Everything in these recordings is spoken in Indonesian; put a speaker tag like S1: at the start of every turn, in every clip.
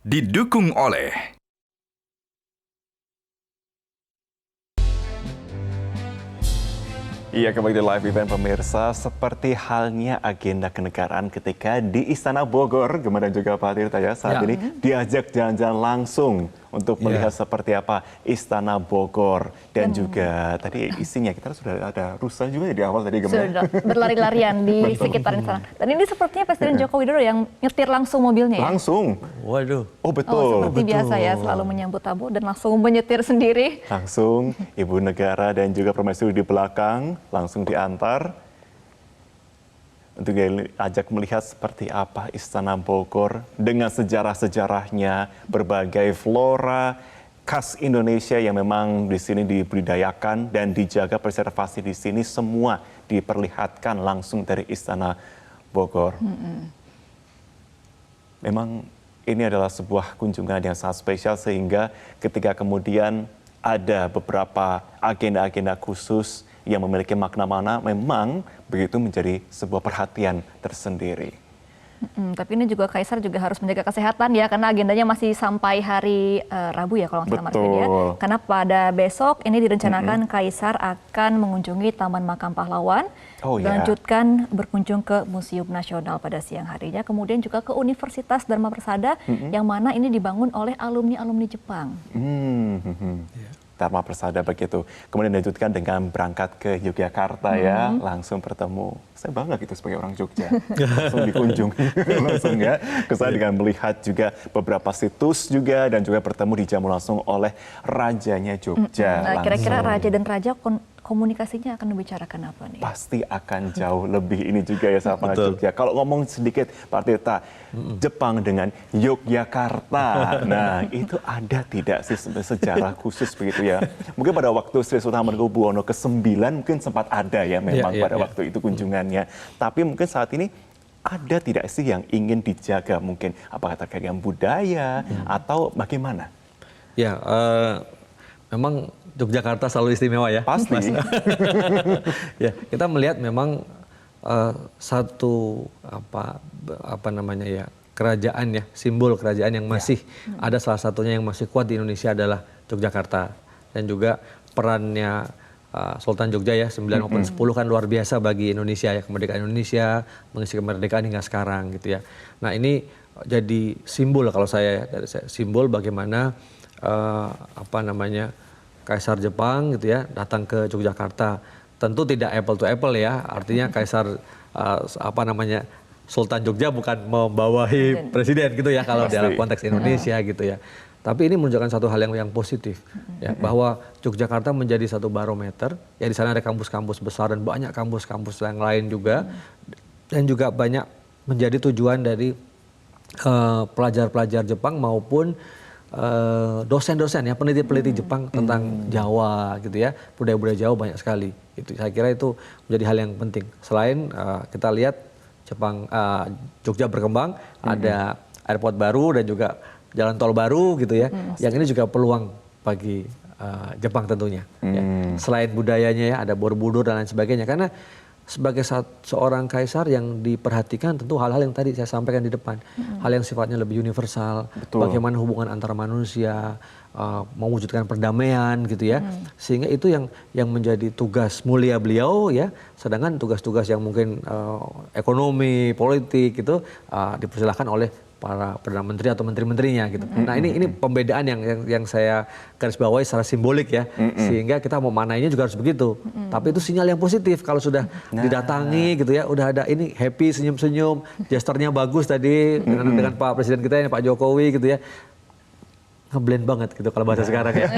S1: Didukung oleh
S2: Iya, kembali di live event pemirsa. Seperti halnya agenda kenegaraan ketika di Istana Bogor, Gemma dan juga Pak Tirta ya, saat ini diajak jalan-jalan langsung untuk melihat seperti apa Istana Bogor. Dan juga tadi isinya kita sudah ada rusa juga ya di awal tadi, Gemma.
S3: Sudah berlari-larian di sekitar istana. Dan ini sepertinya Presiden Joko Widodo yang nyetir langsung mobilnya ya?
S2: Langsung.
S4: Waduh.
S2: Oh betul.
S3: Seperti biasa ya, selalu menyambut tamu dan langsung menyetir sendiri.
S2: Langsung Ibu Negara dan juga Permaisuri di belakang langsung diantar untuk diajak melihat seperti apa Istana Bogor dengan sejarah-sejarahnya, berbagai flora khas Indonesia yang memang di sini dibudidayakan dan dijaga preservasi di sini, semua diperlihatkan langsung dari Istana Bogor. Memang ini adalah sebuah kunjungan yang sangat spesial sehingga ketika kemudian ada beberapa agenda-agenda khusus yang memiliki makna-makna, memang begitu menjadi sebuah perhatian tersendiri.
S3: Tapi ini juga Kaisar juga harus menjaga kesehatan ya, karena agendanya masih sampai hari Rabu ya kalau nggak salah Mas ya. Karena pada besok ini direncanakan Kaisar akan mengunjungi Taman Makam Pahlawan, melanjutkan berkunjung ke Museum Nasional pada siang harinya, kemudian juga ke Universitas Dharma Persada yang mana ini dibangun oleh alumni-alumni Jepang.
S2: Dharma Persada begitu. Kemudian dilanjutkan dengan berangkat ke Yogyakarta ya, langsung bertemu. Saya bangga gitu sebagai orang Jogja. Langsung dikunjungi, langsung ya. Kesana dengan melihat juga beberapa situs juga dan juga bertemu dijamu langsung oleh rajanya Jogja.
S3: Nah, kira-kira raja dan raja komunikasinya akan membicarakan apa nih?
S2: Pasti akan jauh lebih ini juga ya sama Jogja. Kalau ngomong sedikit Pak Tirta, Jepang dengan Yogyakarta. Nah, itu ada tidak sih sejarah khusus begitu ya? Mungkin pada waktu Sri Sultan Hamengkubuwono ke-9 mungkin sempat ada ya memang pada waktu itu kunjungannya. Tapi mungkin saat ini ada tidak sih yang ingin dijaga mungkin? Apakah terkait dengan budaya atau bagaimana?
S4: Ya, memang Yogyakarta selalu istimewa ya.
S2: Pasti.
S4: Ya, kita melihat memang satu apa namanya ya, kerajaan ya, simbol kerajaan yang masih ada, salah satunya yang masih kuat di Indonesia adalah Yogyakarta. Dan juga perannya Sultan Jogja ya, 9 maupun 10 kan luar biasa bagi Indonesia ya, kemerdekaan Indonesia, mengisi kemerdekaan hingga sekarang gitu ya. Nah, ini jadi simbol kalau saya, simbol bagaimana Kaisar Jepang gitu ya datang ke Yogyakarta. Tentu tidak apple to apple ya, artinya Kaisar Sultan Jogja bukan membawahi presiden gitu ya kalau dalam konteks Indonesia gitu ya. Tapi ini menunjukkan satu hal yang positif ya, bahwa Yogyakarta menjadi satu barometer ya, di sana ada kampus-kampus besar dan banyak kampus-kampus yang lain juga, dan juga banyak menjadi tujuan dari pelajar-pelajar Jepang maupun dosen-dosen ya, peneliti-peneliti Jepang tentang Jawa gitu ya, budaya-budaya Jawa banyak sekali. Itu saya kira itu menjadi hal yang penting. Selain kita lihat Jogja berkembang, ada airport baru dan juga jalan tol baru gitu ya, yang ini juga peluang bagi Jepang tentunya. Ya. Selain budayanya ya, ada Borobudur dan lain sebagainya. Karena sebagai seorang kaisar yang diperhatikan tentu hal-hal yang tadi saya sampaikan di depan, hal yang sifatnya lebih universal, bagaimana hubungan antara manusia, mewujudkan perdamaian gitu ya, sehingga itu yang menjadi tugas mulia beliau ya. Sedangkan tugas-tugas yang mungkin ekonomi, politik itu dipersilahkan oleh para perdana menteri atau menteri-menterinya gitu. Nah, ini pembedaan yang saya garis bawahi secara simbolik ya, sehingga kita mau manainya juga harus begitu. Tapi itu sinyal yang positif kalau sudah didatangi gitu ya, udah ada ini happy, senyum-senyum, gesturnya bagus tadi dengan Pak Presiden kita ini Pak Jokowi gitu ya. Ngeblend banget gitu kalau bahasa sekarang ya.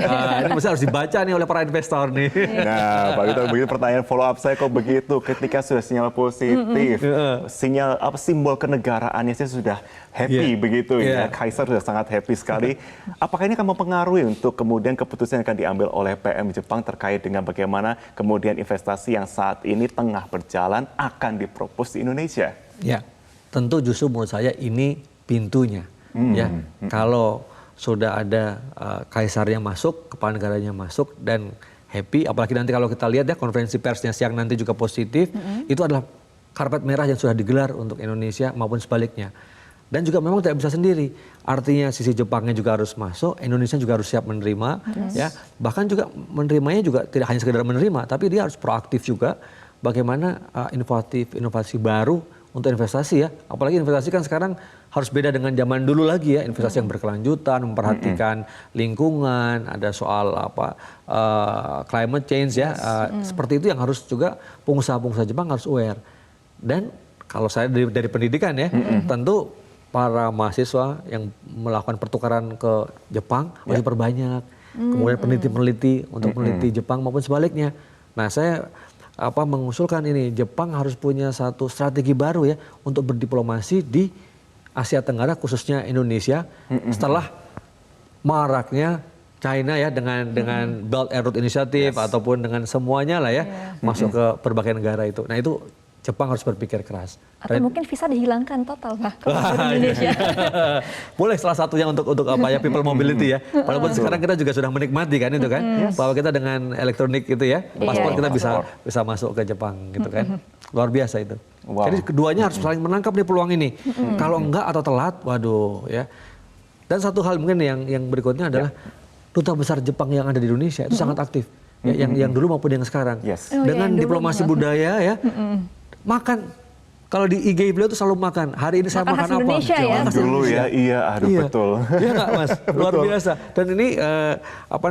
S4: Ini mesti harus dibaca nih oleh para investor nih.
S2: Nah, Pak Gito, begitu pertanyaan follow up saya kok begitu, ketika sudah sinyal positif, sinyal simbol kenegaraannya sih sudah happy begitu ya. Kaisar sudah sangat happy sekali. Apakah ini akan mempengaruhi untuk kemudian keputusan yang akan diambil oleh PM Jepang terkait dengan bagaimana kemudian investasi yang saat ini tengah berjalan akan dipropos di Indonesia?
S4: Ya, tentu justru menurut saya ini pintunya. Ya, kalau sudah ada kaisar yang masuk, kepala negaranya masuk dan happy, apalagi nanti kalau kita lihat ya konferensi persnya siang nanti juga positif, itu adalah karpet merah yang sudah digelar untuk Indonesia maupun sebaliknya. Dan juga memang tidak bisa sendiri. Artinya sisi Jepangnya juga harus masuk, Indonesia juga harus siap menerima, ya. Bahkan juga menerimanya juga tidak hanya sekedar menerima, tapi dia harus proaktif juga. Bagaimana inovasi baru untuk investasi ya. Apalagi investasi kan sekarang harus beda dengan zaman dulu lagi ya. Investasi yang berkelanjutan, memperhatikan lingkungan, ada soal climate change ya. Seperti itu yang harus juga pengusaha-pengusaha Jepang harus aware. Dan kalau saya dari pendidikan ya, tentu para mahasiswa yang melakukan pertukaran ke Jepang masih perbanyak. Kemudian peneliti-peneliti untuk meneliti Jepang maupun sebaliknya. Nah, saya mengusulkan ini Jepang harus punya satu strategi baru ya untuk berdiplomasi di Asia Tenggara khususnya Indonesia setelah maraknya China ya dengan Belt and Road Initiative ataupun dengan semuanya lah ya masuk ke berbagai negara itu. Nah, itu Jepang harus berpikir keras.
S3: Atau mungkin visa dihilangkan total Pak kalau di Indonesia.
S4: Boleh salah satunya untuk people mobility ya. Walaupun sekarang kita juga sudah menikmati kan itu kan. Bahwa kita dengan elektronik itu ya, paspor kita bisa masuk ke Jepang gitu kan. Luar biasa itu. Wow. Jadi keduanya harus saling menangkap nih peluang ini. Kalau enggak atau telat, waduh ya. Dan satu hal mungkin yang berikutnya adalah Duta Besar Jepang yang ada di Indonesia itu sangat aktif. Ya, yang dulu maupun yang sekarang. Dengan diplomasi budaya ya. Makan. Kalau di IG beliau tuh selalu makan. Hari ini saya makan apa?
S3: Indonesia ya.
S2: Dulu ya, iya, betul.
S4: Iya nggak Mas? Luar biasa. Dan ini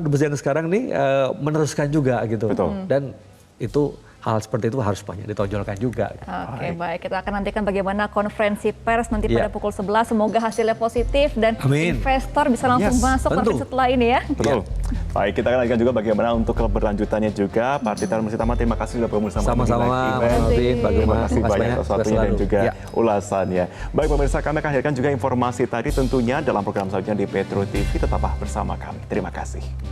S4: Dubes yang sekarang nih meneruskan juga gitu.
S2: Betul.
S4: Dan itu hal seperti itu harus banyak ditonjolkan juga.
S3: Oke, baik. Kita akan nantikan bagaimana konferensi pers nanti pada pukul 11. Semoga hasilnya positif dan investor bisa langsung masuk konferensi setelah ini ya.
S2: Betul. Baik, kita akan lanjutkan juga bagaimana untuk keberlanjutannya juga. Pak Titar Masitama, terima kasih sudah bergabung bersama kami.
S4: Sama-sama,
S2: terima kasih banyak atas waktunya dan juga ulasannya. Baik pemirsa, kami akan hadirkan juga informasi tadi tentunya dalam program selanjutnya di Petro TV. Tetaplah bersama kami. Terima kasih.